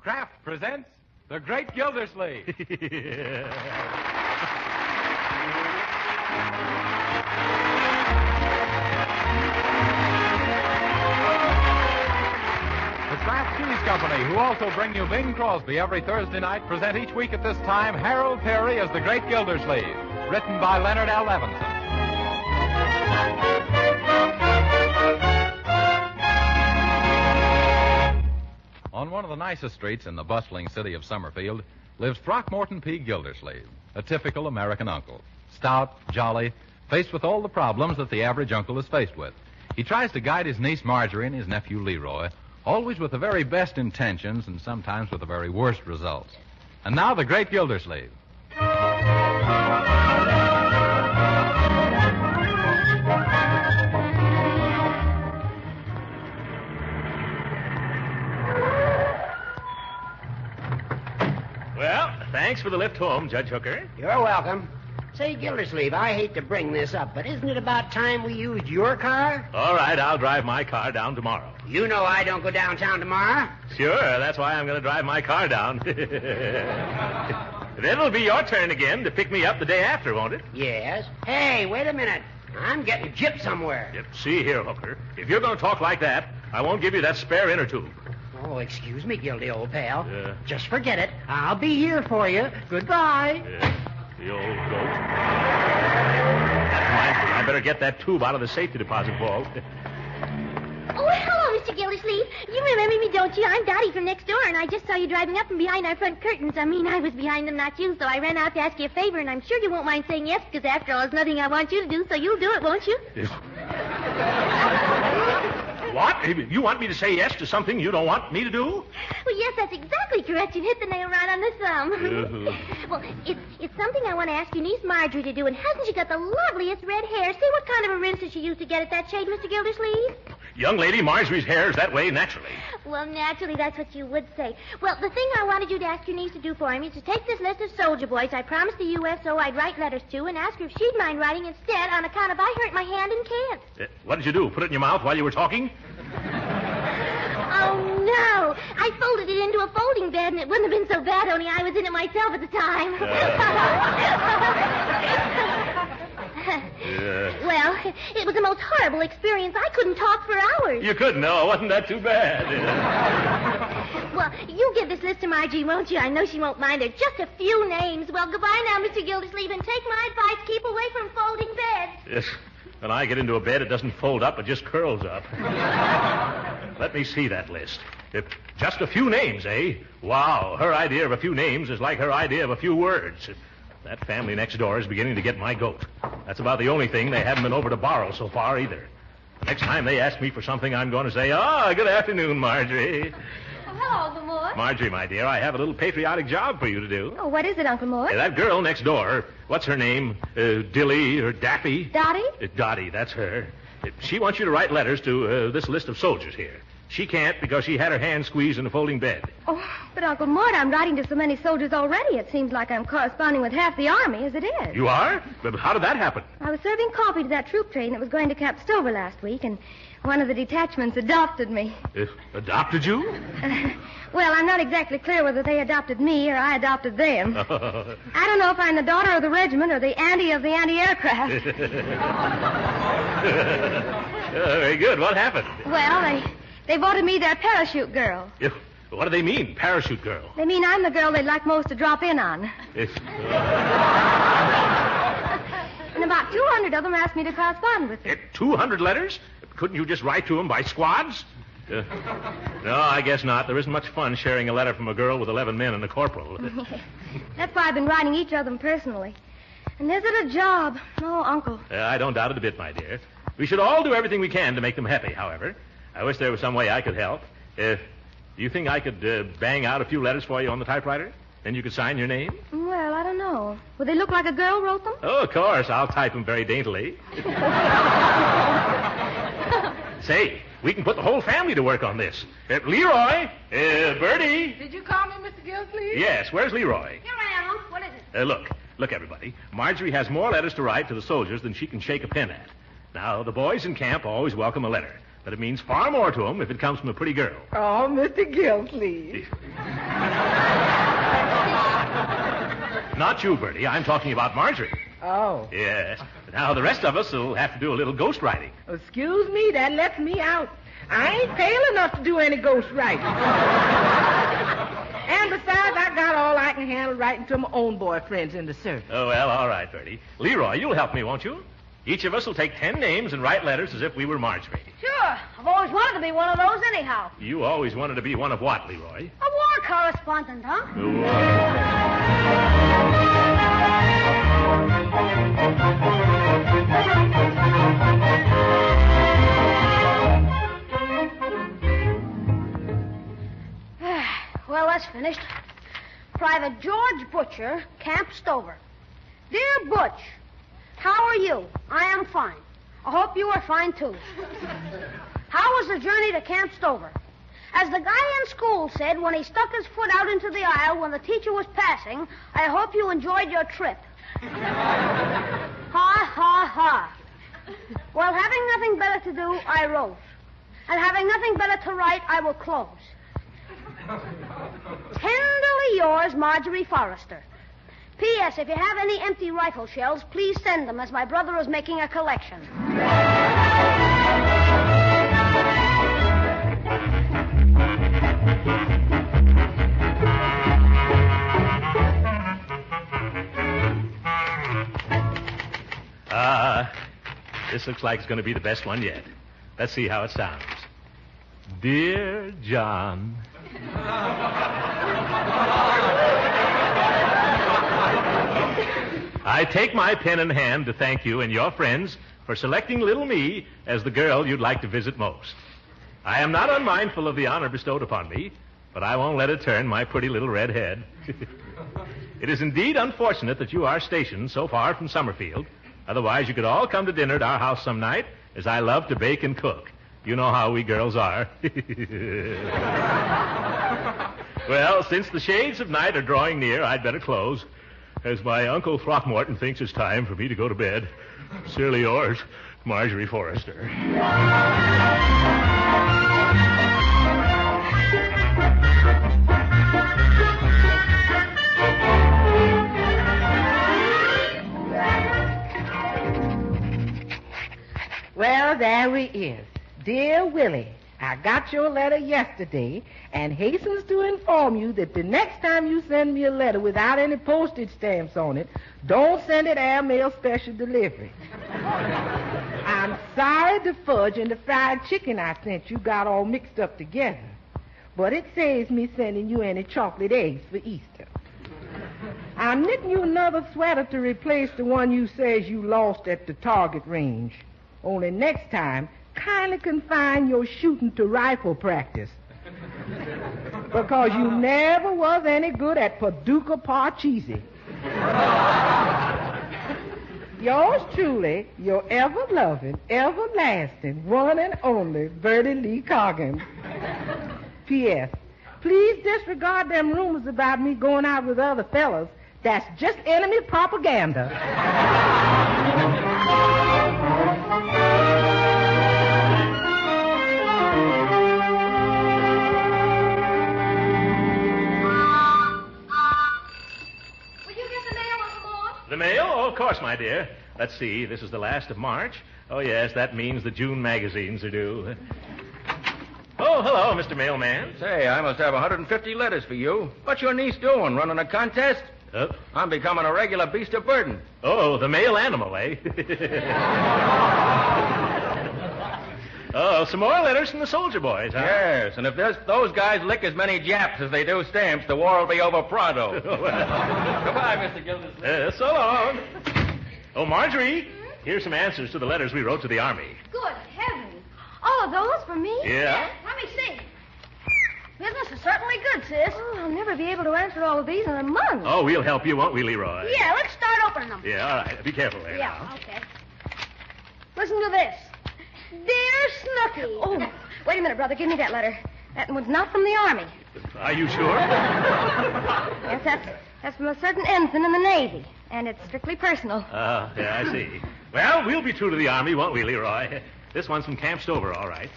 Kraft presents The Great Gildersleeve. The Kraft Cheese Company, who also bring you Bing Crosby every Thursday night, present each week at this time Harold Peary as The Great Gildersleeve, written by Leonard L. Levinson. On one of the nicest streets in the bustling city of Summerfield lives Throckmorton P. Gildersleeve, a typical American uncle. Stout, jolly, faced with all the problems that the average uncle is faced with. He tries to guide his niece Marjorie and his nephew Leroy, always with the very best intentions and sometimes with the very worst results. And now, the Great Gildersleeve. Well, thanks for the lift home, Judge Hooker. You're welcome. Say, Gildersleeve, I hate to bring this up, but isn't it about time we used your car? All right, I'll drive my car down tomorrow. You know I don't go downtown tomorrow. Sure, that's why I'm going to drive my car down. Then it'll be your turn again to pick me up the day after, won't it? Yes. Hey, wait a minute. I'm getting gypped somewhere. Yep. See here, Hooker. If you're going to talk like that, I won't give you that spare inner tube. Oh, excuse me, Gildy, old pal. Just forget it. I'll be here for you. Goodbye. The old goat. That reminds me, I better get that tube out of the safety deposit vault. Oh, hello, Mr. Gildersleeve. You remember me, don't you? I'm Dottie from next door, and I just saw you driving up from behind our front curtains. I mean, I was behind them, not you, so I ran out to ask you a favor, and I'm sure you won't mind saying yes, because after all, there's nothing I want you to do, so you'll do it, won't you? Yes. What? You want me to say yes to something you don't want me to do? Well, yes, that's exactly correct. You hit the nail right on the thumb. Well, it's something I want to ask your niece Marjorie to do, and hasn't she got the loveliest red hair? See what kind of a rinse did she use to get at that shade, Mr. Gildersleeve? Young lady, Marjorie's hair is that way naturally. Well, naturally, that's what you would say. Well, the thing I wanted you to ask your niece to do for me is to take this list of soldier boys I promised the USO I'd write letters to and ask her if she'd mind writing instead on account of I hurt my hand and can't. What did you do? Put it in your mouth while you were talking? Oh, no. I folded it into a folding bed, and it wouldn't have been so bad, only I was in it myself at the time. Well, it was the most horrible experience. I couldn't talk for hours. You couldn't? No, wasn't that too bad? Well, you give this list to Margie, won't you? I know she won't mind. There's just a few names. Well, goodbye now, Mr. Gildersleeve, and take my advice. Keep away from folding beds. Yes. When I get into a bed, it doesn't fold up, it just curls up. Let me see that list. Just a few names, eh? Wow, her idea of a few names is like her idea of a few words. That family next door is beginning to get my goat. That's about the only thing they haven't been over to borrow so far, either. The next time they ask me for something, I'm going to say, good afternoon, Marjorie. Oh, hello, Uncle Mort. Marjorie, my dear, I have a little patriotic job for you to do. Oh, what is it, Uncle Mort? That girl next door, what's her name? Dilly or Daffy? Dottie? Dottie, that's her. She wants you to write letters to this list of soldiers here. She can't because she had her hand squeezed in a folding bed. Oh, but Uncle Mort, I'm writing to so many soldiers already. It seems like I'm corresponding with half the army as it is. You are? But how did that happen? I was serving coffee to that troop train that was going to Camp Stover last week, and one of the detachments adopted me. Adopted you? Well, I'm not exactly clear whether they adopted me or I adopted them. I don't know if I'm the daughter of the regiment or the auntie of the anti-aircraft. Very good. What happened? Well, they voted me their parachute girl. What do they mean, parachute girl? They mean I'm the girl they'd like most to drop in on. And about 200 of them asked me to correspond with them. 200 letters? Couldn't you just write to them by squads? No, I guess not. There isn't much fun sharing a letter from a girl with 11 men and a corporal. That's why I've been writing each of them personally. And is it a job? Oh, Uncle. I don't doubt it a bit, my dear. We should all do everything we can to make them happy, however. I wish there was some way I could help. Do you think I could bang out a few letters for you on the typewriter? Then you could sign your name? Well, I don't know. Would they look like a girl wrote them? Oh, of course. I'll type them very daintily. Say, we can put the whole family to work on this. Leroy, Bertie. Did you call me, Mr. Gildersleeve? Yes, where's Leroy? Here I am. What is it? Look, everybody. Marjorie has more letters to write to the soldiers than she can shake a pen at. Now, the boys in camp always welcome a letter. but it means far more to him if it comes from a pretty girl. Oh, Mr. Gilsleeve. Not you, Bertie. I'm talking about Marjorie. Oh. Yes. Now, the rest of us will have to do a little ghost writing. Excuse me, that lets me out. I ain't pale enough to do any ghost writing. And besides, I got all I can handle writing to my own boyfriends in the service. Oh, well, all right, Bertie. Leroy, you'll help me, won't you? Each of us will take 10 names and write letters as if we were Marjorie. Sure. I've always wanted to be one of those anyhow. You always wanted to be one of what, Leroy? A war correspondent, huh? Well, that's finished. Private George Butcher, Camp Stover. Dear Butch, how are you? I am fine. I hope you are fine, too. How was the journey to Camp Stover? As the guy in school said when he stuck his foot out into the aisle when the teacher was passing, I hope you enjoyed your trip. Ha, ha, ha. Well, having nothing better to do, I wrote. And having nothing better to write, I will close. Tenderly yours, Marjorie Forrester. P.S. If you have any empty rifle shells, please send them, as my brother is making a collection. This looks like it's going to be the best one yet. Let's see how it sounds. Dear John. I take my pen in hand to thank you and your friends for selecting little me as the girl you'd like to visit most. I am not unmindful of the honor bestowed upon me, but I won't let it turn my pretty little red head. It is indeed unfortunate that you are stationed so far from Summerfield. Otherwise, you could all come to dinner at our house some night, as I love to bake and cook. You know how we girls are. Well, since the shades of night are drawing near, I'd better close, as my Uncle Throckmorton thinks it's time for me to go to bed. Sincerely yours, Marjorie Forrester. Well, there he is. Dear Willie, I got your letter yesterday and hastens to inform you that the next time you send me a letter without any postage stamps on it, don't send it airmail special delivery. I'm sorry the fudge and the fried chicken I sent you got all mixed up together, but it saves me sending you any chocolate eggs for Easter. I'm knitting you another sweater to replace the one you says you lost at the target range. Only next time, kindly confine your shooting to rifle practice. Because you never was any good at Paducah Parcheesi. Yours truly, your ever-loving, everlasting, one and only Bertie Lee Coggins. P.S. Please disregard them rumors about me going out with other fellas. That's just enemy propaganda. The mail? Oh, of course, my dear. Let's see. This is the last of March. Oh, yes, that means the June magazines are due. Oh, hello, Mr. Mailman. Say, I must have 150 letters for you. What's your niece doing? Running a contest? I'm becoming a regular beast of burden. Oh, the male animal, eh? Oh, some more letters from the soldier boys, huh? Yes, and if those guys lick as many Japs as they do stamps, the war will be over pronto. Goodbye, Mr. Gildersleeve. So long. Oh, Marjorie, here's some answers to the letters we wrote to the Army. Good heavens. All of those for me? Yeah? Let me see. Business is certainly good, sis. Oh, I'll never be able to answer all of these in a month. Oh, we'll help you, won't we, Leroy? Yeah, let's start opening them. Yeah, all right. Be careful there. Yeah, now. okay. Listen to this. Dear Snooky. Oh, wait a minute, brother. Give me that letter. That one's not from the Army. Are you sure? Yes, that's from a certain ensign in the Navy, and it's strictly personal. Yeah, I see. Well, we'll be true to the Army, won't we, Leroy? This one's from Camp Stover, all right.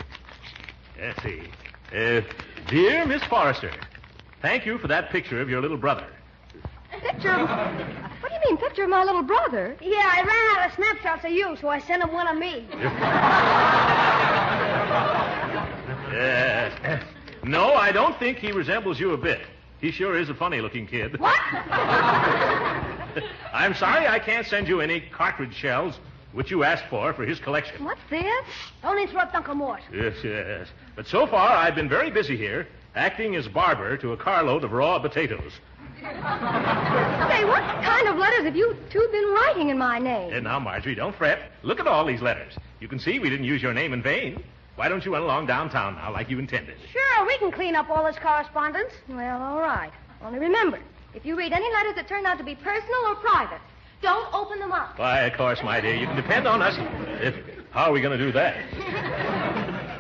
Let's see. Dear Miss Forrester, thank you for that picture of your little brother. Picture of... What do you mean, picture of my little brother? Yeah, I ran out of snapshots of you, so I sent him one of me. No, I don't think he resembles you a bit. He sure is a funny-looking kid. What? I'm sorry I can't send you any cartridge shells, which you asked for his collection. What's this? Don't interrupt Uncle Mort. Yes. But so far, I've been very busy here, acting as barber to a carload of raw potatoes. Say, what kind of letters have you two been writing in my name? And now, Marjorie, don't fret. Look at all these letters. You can see we didn't use your name in vain. Why don't you run along downtown now like you intended? Sure, we can clean up all this correspondence. Well, all right. Only remember, if you read any letters that turn out to be personal or private, don't open them up. Why, of course, my dear. You can depend on us. How are we going to do that?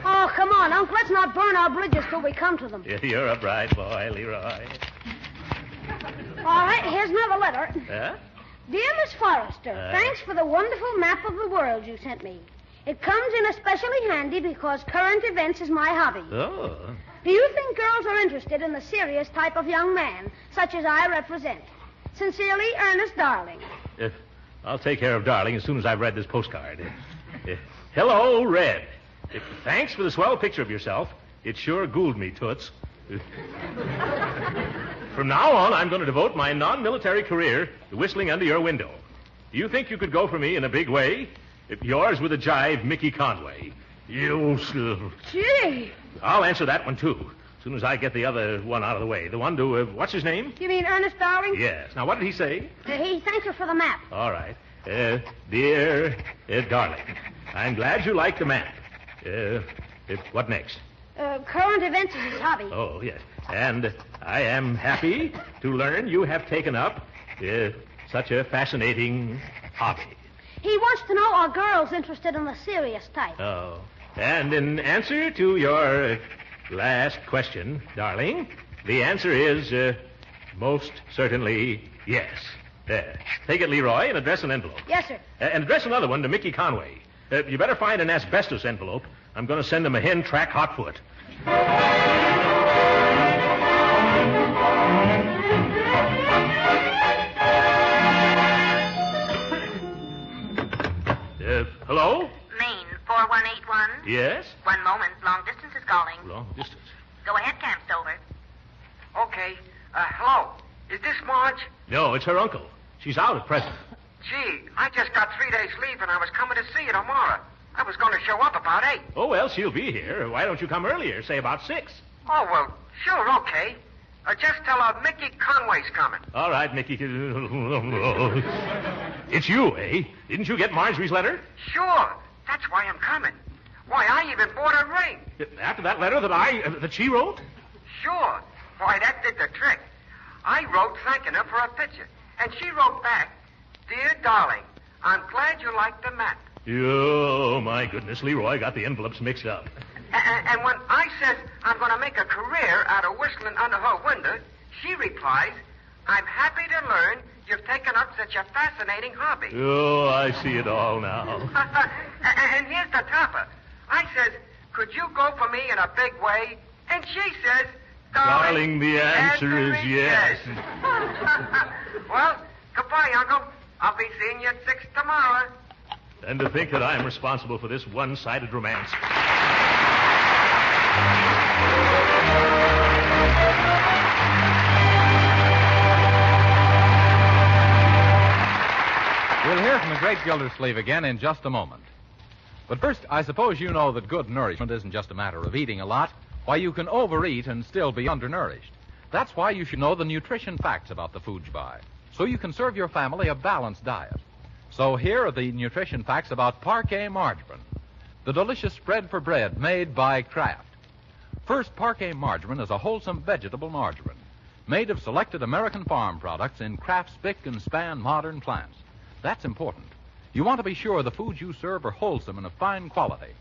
Oh, come on, Unc. Let's not burn our bridges till we come to them. You're a bright boy, Leroy. All right, here's another letter. Huh? Dear Miss Forrester, thanks for the wonderful map of the world you sent me. It comes in especially handy because current events is my hobby. Oh. Do you think girls are interested in the serious type of young man, such as I represent? Sincerely, Ernest Darling. I'll take care of Darling as soon as I've read this postcard. Hello, Red. Thanks for the swell picture of yourself. It sure ghouled me, Toots. From now on, I'm going to devote my non-military career to whistling under your window. Do you think you could go for me in a big way? Yours with a jive, Mickey Conway. You... Gee. I'll answer that one, too, as soon as I get the other one out of the way. The one to, what's his name? You mean Ernest Darling? Yes. Now, what did he say? He thanked you for the map. All right. Dear Darling, I'm glad you like the map. What next? Current events is his hobby. Oh, yes. And I am happy to learn you have taken up such a fascinating hobby. He wants to know are girls interested in the serious type. Oh. And in answer to your last question, darling, the answer is most certainly yes. Take it, Leroy, and address an envelope. Yes, sir. And address another one to Mickey Conway. You better find an asbestos envelope. I'm going to send him a hen track hotfoot. Hello? Maine, 4181. Yes? 1 moment. Long distance is calling. Long distance. Go ahead, Camp Stover. Okay. Hello. Is this Marge? No, it's her uncle. She's out at present. Gee, I just got 3 days leave and I was coming to see you tomorrow. I was going to show up about 8. Oh, well, she'll be here. Why don't you come earlier, say about 6? Oh, well, sure, okay. Just tell her Mickey Conway's coming. All right, Mickey. It's you, eh? Didn't you get Marjorie's letter? Sure. That's why I'm coming. Why, I even bought a ring. After that letter that she wrote? Sure. Why, that did the trick. I wrote thanking her for a picture. And she wrote back, Dear Darling, I'm glad you like the map. Oh, my goodness, Leroy got the envelopes mixed up. And when I says I'm going to make a career out of whistling under her window, she replies, I'm happy to learn you've taken up such a fascinating hobby. Oh, I see it all now. And here's the topper. I says, could you go for me in a big way? And she says, Darling, the answer is yes. Well, goodbye, Uncle. I'll be seeing you at 6 tomorrow. And to think that I'm responsible for this one-sided romance. We'll hear from the great Gildersleeve again in just a moment. But first, I suppose you know that good nourishment isn't just a matter of eating a lot. Why, you can overeat and still be undernourished. That's why you should know the nutrition facts about the foods you buy, so you can serve your family a balanced diet. So here are the nutrition facts about Parquet margarine, the delicious spread for bread made by Kraft. First, Parquet margarine is a wholesome vegetable margarine made of selected American farm products in Kraft's spick and span modern plants. That's important. You want to be sure the foods you serve are wholesome and of fine quality.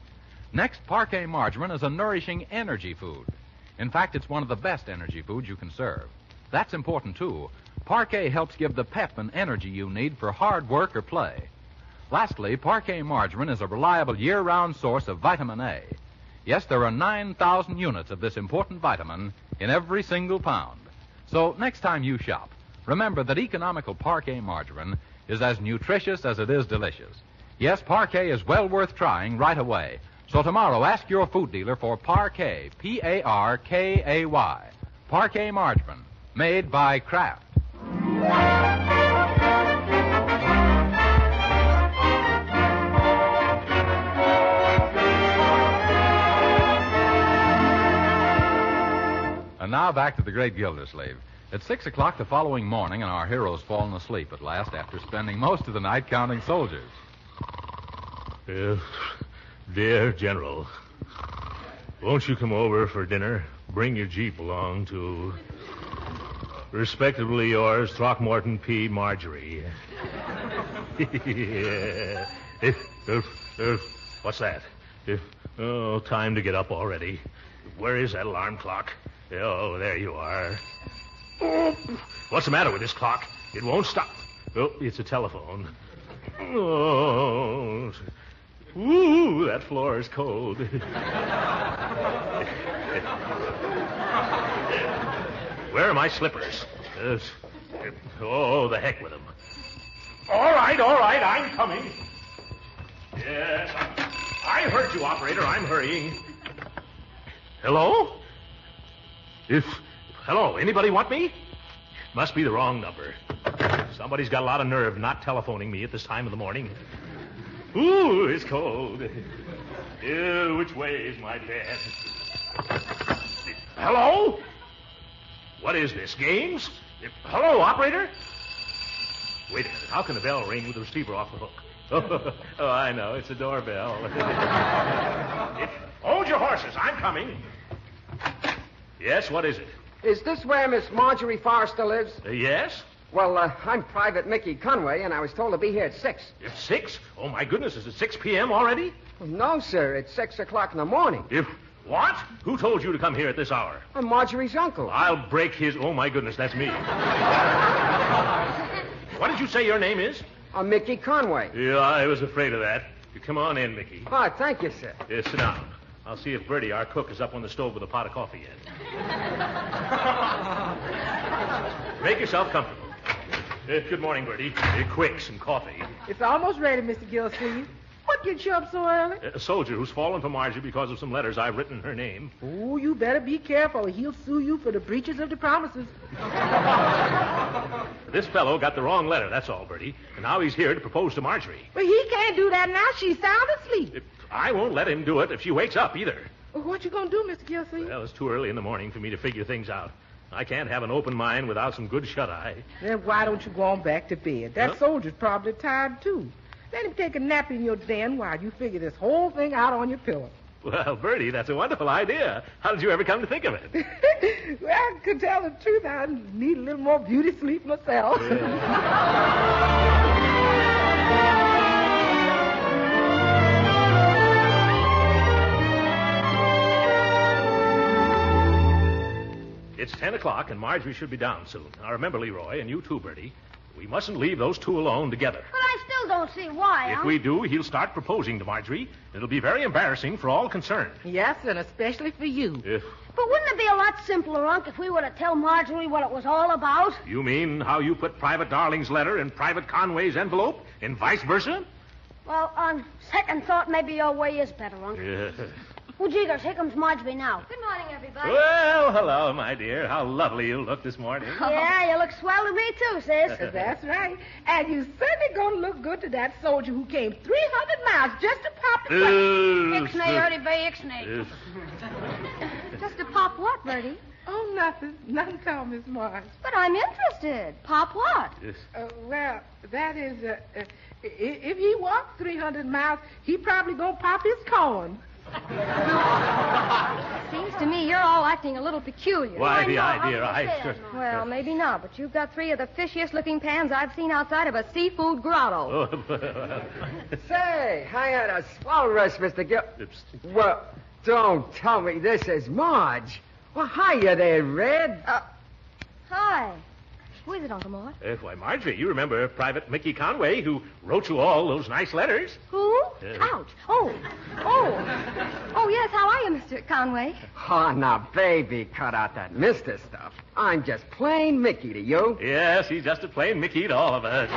Next, Parquet margarine is a nourishing energy food. In fact, it's one of the best energy foods you can serve. That's important, too. Parquet helps give the pep and energy you need for hard work or play. Lastly, Parquet margarine is a reliable year-round source of vitamin A. Yes, there are 9,000 units of this important vitamin in every single pound. So next time you shop, remember that economical Parquet margarine is as nutritious as it is delicious. Yes, Parquet is well worth trying right away. So tomorrow, ask your food dealer for Parquet, P-A-R-K-A-Y. Parquet margarine, made by Kraft. And now back to the great Gildersleeve. It's 6 o'clock the following morning, and our hero's fallen asleep at last after spending most of the night counting soldiers. Dear General, won't you come over for dinner? Bring your Jeep along to... Respectably yours, Throckmorton P. Marjorie. What's that? Time to get up already. Where is that alarm clock? Oh, there you are. What's the matter with this clock? It won't stop. Oh, it's a telephone. Oh, ooh, that floor is cold. Where are my slippers? The heck with them. All right, I'm coming. Yes, I heard you, operator. I'm hurrying. Hello? Hello, anybody want me? Must be the wrong number. Somebody's got a lot of nerve not telephoning me at this time of the morning. Ooh, it's cold. Which way is my bed? Hello? What is this, games? Hello, operator? Wait a minute, how can the bell ring with the receiver off the hook? Oh, I know, it's a doorbell. Hold your horses, I'm coming. Yes, what is it? Is this where Miss Marjorie Forrester lives? Yes? Well, I'm Private Mickey Conway, and I was told to be here at 6. It's 6? Oh, my goodness, is it 6 p.m. already? No, sir, it's 6 o'clock in the morning. What? Who told you to come here at this hour? I'm Marjorie's uncle. I'll break his... Oh, my goodness, that's me. What did you say your name is? I'm Mickey Conway. Yeah, I was afraid of that. You come on in, Mickey. Oh, thank you, sir. Sit down. I'll see if Bertie, our cook, is up on the stove with a pot of coffee yet. Make yourself comfortable. Good morning, Bertie. Quick, some coffee. It's almost ready, Mr. Gildersleeve. What gets you up so early? A soldier who's fallen for Marjorie because of some letters I've written in her name. Oh, you better be careful, or he'll sue you for the breaches of the promises. This fellow got the wrong letter, that's all, Bertie. And now he's here to propose to Marjorie. But he can't do that now. She's sound asleep. I won't let him do it if she wakes up either. Well, what you gonna do, Mr. Gildersleeve? Well, it's too early in the morning for me to figure things out. I can't have an open mind without some good shut-eye. Then why don't you go on back to bed? That soldier's probably tired, too. Let him take a nap in your den while you figure this whole thing out on your pillow. Well, Bertie, that's a wonderful idea. How did you ever come to think of it? Well, to tell the truth, I need a little more beauty sleep myself. It's 10 o'clock, and Marjorie should be down soon. Now, remember, Leroy, and you too, Bertie, we mustn't leave those two alone together. But I still don't see why, If we do, he'll start proposing to Marjorie. It'll be very embarrassing for all concerned. Yes, and especially for you. But wouldn't it be a lot simpler, Unc, if we were to tell Marjorie what it was all about? You mean how you put Private Darling's letter in Private Conway's envelope, and vice versa? Well, on second thought, maybe your way is better, Unc. Well, Jiggers, here comes Marjorie now. Good morning, everybody. Well, hello, my dear. How lovely you look this morning. Yeah, you look swell to me, too, sis. That's right. And you certainly gonna look good to that soldier who came 300 miles just to pop the question. Ixnay, Ernie Bay, Ixnay. Just to pop what, Bertie? Oh, nothing. Nothing at all, Miss Marge. But I'm interested. Pop what? Well, that is, if he walked 300 miles, he probably gonna pop his corn. Seems to me you're all acting a little peculiar. Why, the idea, Well, maybe not, but you've got 3 of the fishiest-looking pans I've seen outside of a seafood grotto. Say, I had a swell rest, Mr. Well, don't tell me this is Marge. Well, hiya there, Red. Hi. Who is it, Uncle Mort? Why, Marjorie, you remember Private Mickey Conway, who wrote you all those nice letters? Who? Ouch. Oh, yes. How are you, Mr. Conway? Oh, now, baby, cut out that Mr. stuff. I'm just plain Mickey to you. Yes, he's just a plain Mickey to all of us.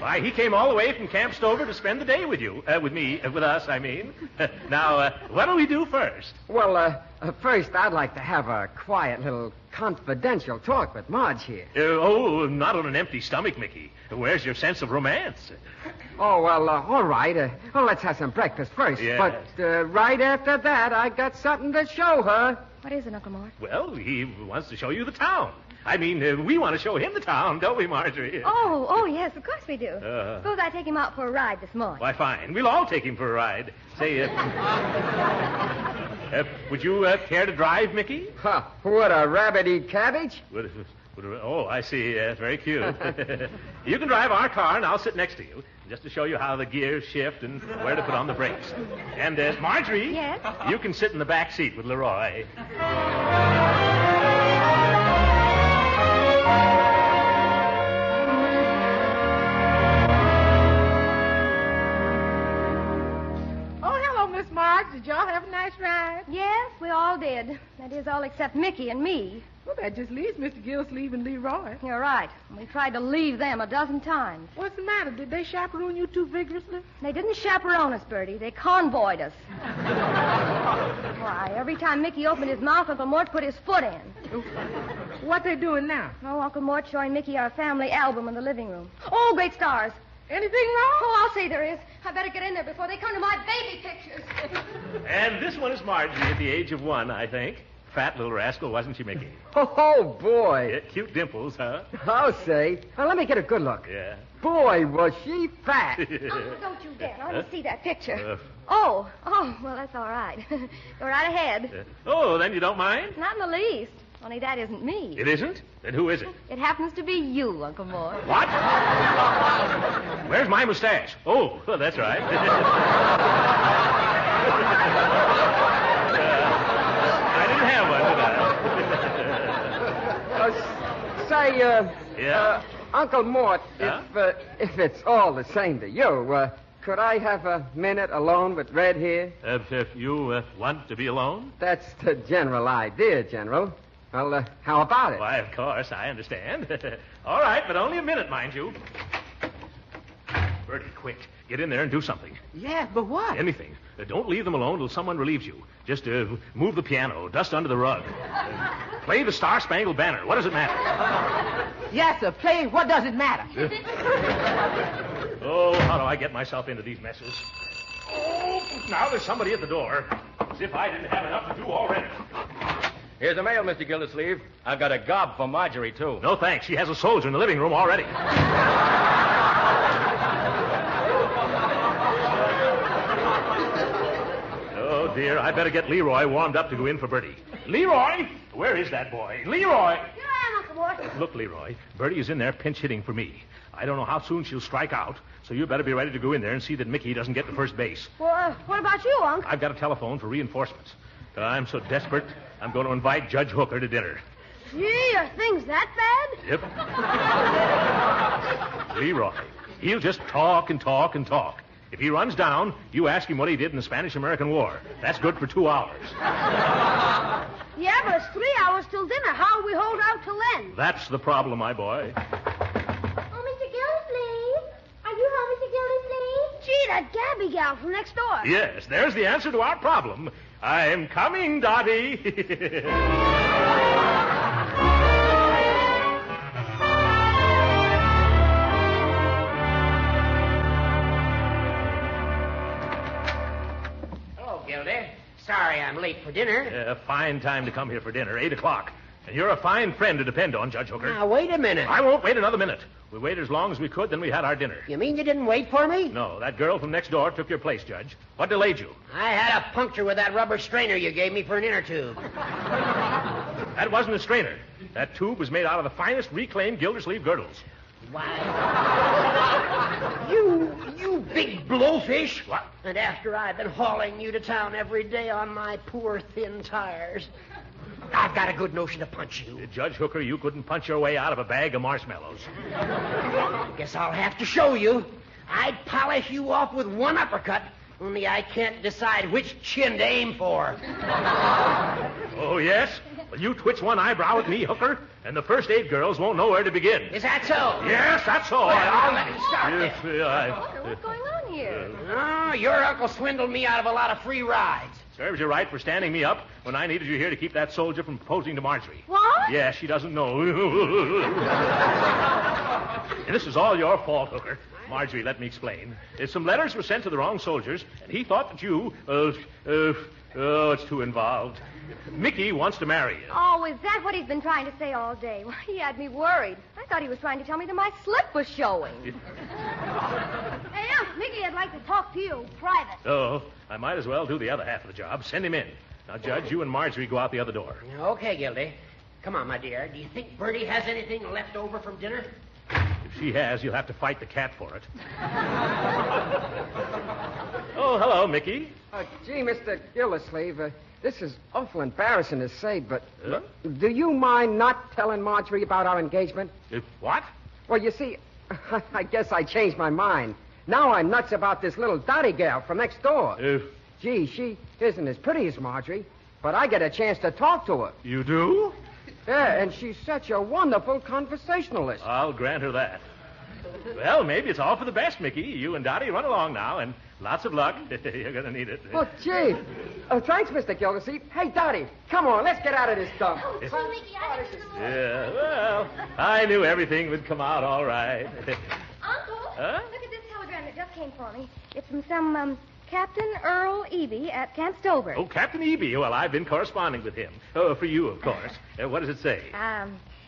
Why, he came all the way from Camp Stover to spend the day with you. With us, I mean. Now, what'll we do first? Well, first, I'd like to have a quiet little confidential talk with Marge here. Not on an empty stomach, Mickey. Where's your sense of romance? Oh, well, all right. Let's have some breakfast first. Yes. But right after that, I got something to show her. What is it, Uncle Mort? Well, he wants to show you the town. I mean, we want to show him the town, don't we, Marjorie? Oh, yes, of course we do. Suppose I take him out for a ride this morning. Why, fine. We'll all take him for a ride. Say, would you care to drive, Mickey? Huh, what, a rabbit eat cabbage? Oh, I see. Yes, very cute. You can drive our car, and I'll sit next to you, just to show you how the gears shift and where to put on the brakes. And, Marjorie, Yes? You can sit in the back seat with Leroy. Miss Marge, did y'all have a nice ride? Yes, we all did. That is, all except Mickey and me. Well, that just leaves Mr. Gildersleeve and Leroy. You're right. We tried to leave them a dozen times. What's the matter? Did they chaperone you too vigorously? They didn't chaperone us, Bertie. They convoyed us. Why, every time Mickey opened his mouth, Uncle Mort put his foot in. What they doing now? Oh, Uncle Mort showing Mickey our family album in the living room. Oh, great stars. Anything wrong? Oh, I'll say there is. I better get in there before they come to my baby pictures. And this one is Marjorie at the age of 1, I think. Fat little rascal, wasn't she, Mickey? Oh, boy. Yeah, cute dimples, huh? I'll say. Now, let me get a good look. Yeah. Boy, was she fat. Oh, don't you dare. I want to see that picture. Oh, well, that's all right. Go right ahead. Then you don't mind? Not in the least. Only that isn't me. It isn't? Then who is it? It happens to be you, Uncle Mort. What? Where's my mustache? Oh, that's right. I didn't have one, did I? Say, Uncle Mort, if it's all the same to you, could I have a minute alone with Red here? If you want to be alone? That's the general idea, General. Well, how about it? Why, of course, I understand. All right, but only a minute, mind you. Bertie, quick. Get in there and do something. Yeah, but what? Anything. Don't leave them alone till someone relieves you. Just move the piano, dust under the rug. Play the Star-Spangled Banner. What does it matter? Yes, sir. Play What Does It Matter? Oh, how do I get myself into these messes? Oh, now there's somebody at the door. As if I didn't have enough to do already. Here's the mail, Mr. Gildersleeve. I've got a gob for Marjorie, too. No, thanks. She has a soldier in the living room already. Oh, dear. I better get Leroy warmed up to go in for Bertie. Leroy! Where is that boy? Leroy! Here I am, Uncle Mort. Look, Leroy, Bertie is in there pinch hitting for me. I don't know how soon she'll strike out, so you better be ready to go in there and see that Mickey doesn't get to first base. Well, what about you, Unc? I've got a telephone for reinforcements. I'm so desperate, I'm going to invite Judge Hooker to dinner. Gee, are things that bad? Yep. Leroy, he'll just talk and talk and talk. If he runs down, you ask him what he did in the Spanish-American War. That's good for 2 hours. Yeah, but it's 3 hours till dinner. How'll we hold out till then? That's the problem, my boy. Oh, Mr. Gildersleeve? Are you home, Mr. Gildersleeve? Gee, that Gabby gal from next door. Yes, there's the answer to our problem. I'm coming, Dottie. Hello, Gildy. Sorry I'm late for dinner. A fine time to come here for dinner, 8 o'clock. And you're a fine friend to depend on, Judge Hooker. Now, wait a minute. I won't wait another minute. We waited as long as we could, then we had our dinner. You mean you didn't wait for me? No, that girl from next door took your place, Judge. What delayed you? I had a puncture with that rubber strainer you gave me for an inner tube. That wasn't a strainer. That tube was made out of the finest reclaimed Gildersleeve girdles. Why? You big blowfish. What? And after I've been hauling you to town every day on my poor thin tires. I've got a good notion to punch you. Judge Hooker, you couldn't punch your way out of a bag of marshmallows. Guess I'll have to show you. I'd polish you off with one uppercut, only I can't decide which chin to aim for. Oh, yes? Well, you twitch one eyebrow at me, Hooker, and the first aid girls won't know where to begin. Is that so? Yes, that's so. Well, I'll let it start Yes, then. What's going on here? Oh, your uncle swindled me out of a lot of free rides. Serves you right for standing me up when I needed you here to keep that soldier from proposing to Marjorie. What? Yeah, she doesn't know. And this is all your fault, Hooker. Marjorie, let me explain. Some letters were sent to the wrong soldiers, and he thought that you, it's too involved. Mickey wants to marry you. Oh, is that what he's been trying to say all day? Well, he had me worried. I thought he was trying to tell me that my slip was showing. Hey, Unc, Mickey, I'd like to talk to you, private. Oh, I might as well do the other half of the job. Send him in. Now, Judge, you and Marjorie go out the other door. Okay, Gildy. Come on, my dear. Do you think Bertie has anything left over from dinner? If she has, you'll have to fight the cat for it. Oh, hello, Mickey. Gee, Mr. Gildersleeve, this is awful embarrassing to say, but do you mind not telling Marjorie about our engagement? What? Well, you see, I guess I changed my mind. Now I'm nuts about this little Dottie gal from next door. Gee, she isn't as pretty as Marjorie, but I get a chance to talk to her. You do? Yeah, and she's such a wonderful conversationalist. I'll grant her that. Well, maybe it's all for the best, Mickey. You and Dottie run along now, and lots of luck. You're going to need it. Oh, gee. Oh, thanks, Mr. Gildersleeve. Hey, Dottie, come on, let's get out of this dump. Oh, gee, Mickey, I have to go. Yeah, well, I knew everything would come out all right. Uncle, Huh? look at this telegram that just came for me. It's from some, Captain Earl Eby at Camp Stover. Oh, Captain Eby. Well, I've been corresponding with him. Oh, for you, of course. What does it say?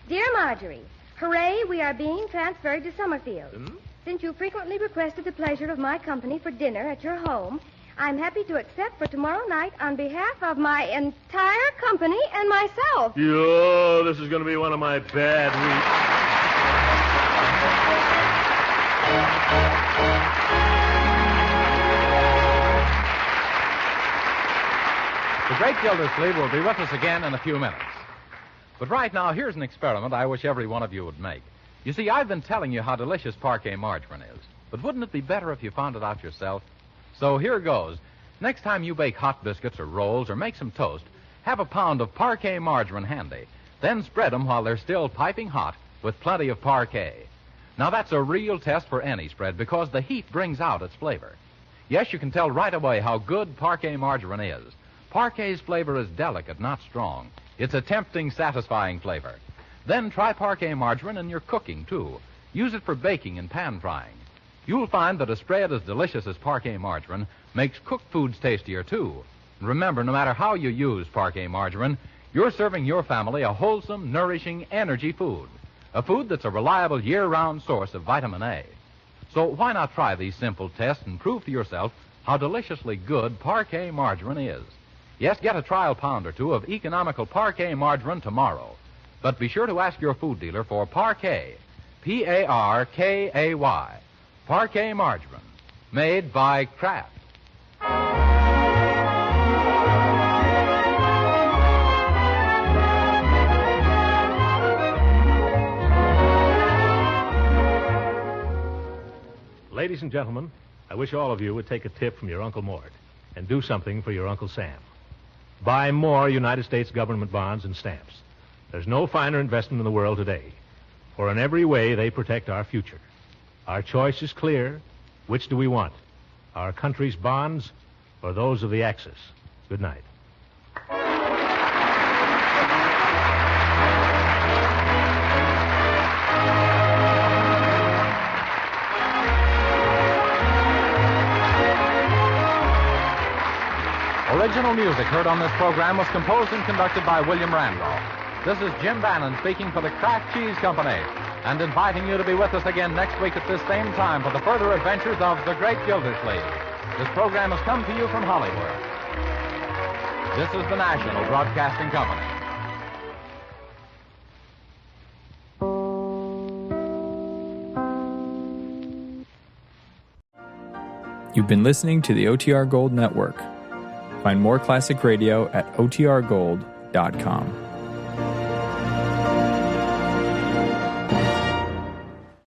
Dear Marjorie, hooray, we are being transferred to Summerfield. Since you frequently requested the pleasure of my company for dinner at your home, I'm happy to accept for tomorrow night on behalf of my entire company and myself. Yo, this is going to be one of my bad weeks. The great Gildersleeve will be with us again in a few minutes. But right now, here's an experiment I wish every one of you would make. You see, I've been telling you how delicious parquet margarine is. But wouldn't it be better if you found it out yourself? So here goes. Next time you bake hot biscuits or rolls or make some toast, have a pound of parquet margarine handy. Then spread them while they're still piping hot with plenty of parquet. Now, that's a real test for any spread because the heat brings out its flavor. Yes, you can tell right away how good parquet margarine is. Parquet's flavor is delicate, not strong. It's a tempting, satisfying flavor. Then try parquet margarine in your cooking, too. Use it for baking and pan frying. You'll find that a spread as delicious as parquet margarine makes cooked foods tastier, too. And remember, no matter how you use parquet margarine, you're serving your family a wholesome, nourishing, energy food. A food that's a reliable year-round source of vitamin A. So why not try these simple tests and prove to yourself how deliciously good parquet margarine is? Yes, get a trial pound or two of economical parquet margarine tomorrow. But be sure to ask your food dealer for parquet, P-A-R-K-A-Y, parquet margarine, made by Kraft. Ladies and gentlemen, I wish all of you would take a tip from your Uncle Mort and do something for your Uncle Sam. Buy more United States government bonds and stamps. There's no finer investment in the world today, for in every way they protect our future. Our choice is clear. Which do we want? Our country's bonds or those of the Axis? Good night. Original music heard on this program was composed and conducted by William Randolph. This is Jim Bannon speaking for the Kraft Cheese Company and inviting you to be with us again next week at this same time for the further adventures of the great Gildersleeve. This program has come to you from Hollywood. This is the National Broadcasting Company. You've been listening to the OTR Gold Network. Find more classic radio at otrgold.com.